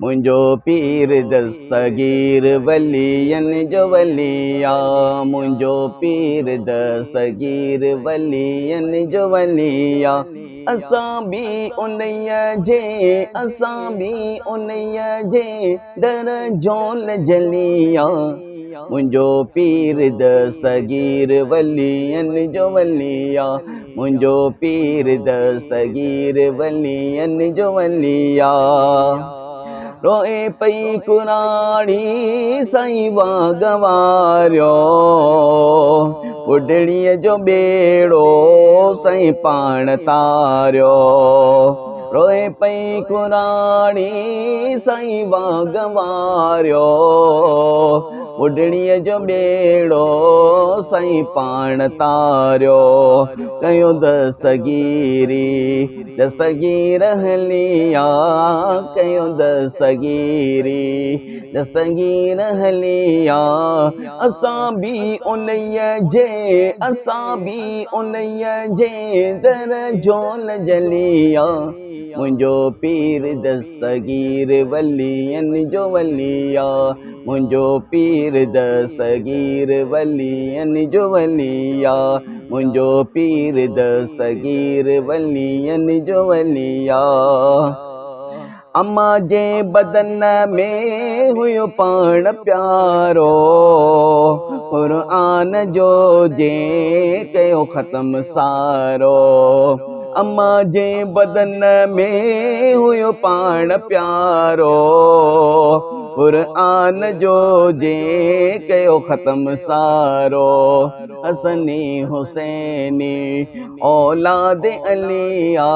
मुंहिंजो पीर दस्तगीर वलियन जो वलिया, मुंहिंजो पीर दस्तगीर वलियन जो वलिया। असां भी उन्हीअ जे, असां भी उन्हीअ जे दर झोल जलिया। मुंहिंजो पीर दस्तगीर वलियन जो वलिया, मुंहिंजो पीर दस्तगीर वलियन जो वलिया। रोए पई कुराड़ी साईं वागवारियो, बुढड़ीअ जो बेड़ो साईं पाण तारियो। रोए पई कुराड़ी साईं वागवारियो, बुढड़ीअ जो बेड़ो साईं पाण तारियो। कयो दस्तगीरी दस्तगीर हलिया, कयो दस्तगीरी दस्तगीर हलिया। असां भी उन्हीअ जे, असां भी उन्हीअ जे दर झोल जलिया। मुंहिंजो पीर दस्तगीर वलियन जो वलिया, मुंहिंजो पीर दस्तगीर वलियन जो वलिया, मुंहिंजो पीर दस्तगीर वलियन जो वलिया। अम्मा जे बदन में हुयो पाण प्यारो, क़ुरान जो जे कयो ख़त्म सारो। अम्मा जे बदन में हुयो पाण प्यारो, क़ुरान जो जे कयो ख़त्म सारो। हसनी हुसैनी औलाद अलिया,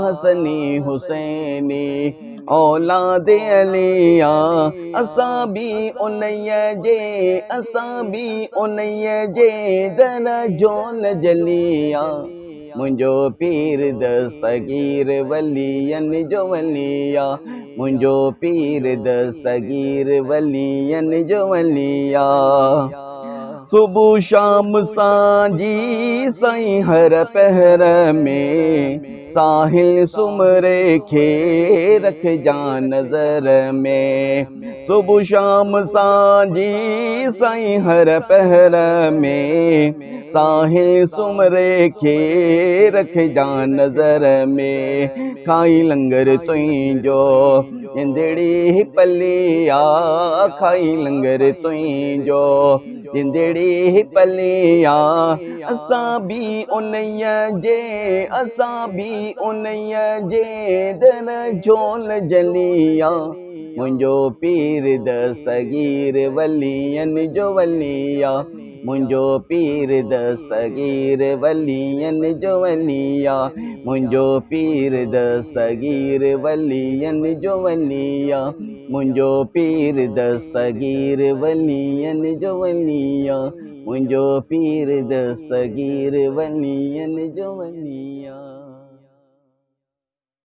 हसनी हुसैनी औलाद अलिया। असां भी उन्हीअ जे, असां भी उन्हीअ जे दर झोल जलिया। मुंहिंजो पीर दस्तगीर वलियन जो वलिया, मुंहिंजो पीर दस्तगीर वलियन जो वलिया। सुबुह शाम सांझी साईं हर पहर में, साहिल सुमरे खे रखजा नज़र में। सुबुह शाम सांझी साईं हर पहर में, साहिल सुमरे खे रखजा नज़र में। खाई लंगर तुंहिंजो जिंदड़ी पलिया, खाई लंगर तुंहिंजो जिंदड़ी पलिया। असां भी उन्हीअ जे, असां भी उन्हीअ जे दर झोल जलिया। मुंहिंजो पीर दस्तगीर वलियन जो वलिया, मुंहिंजो पीर दस्तगीर वलियन जो वलिया, मुंहिंजो पीर दस्तगीर वलियन जो वलिया, मुंहिंजो पीर दस्तगीर वलियन जो वलिया, मुंहिंजो पीर दस्तगीर वलियन जो वलिया।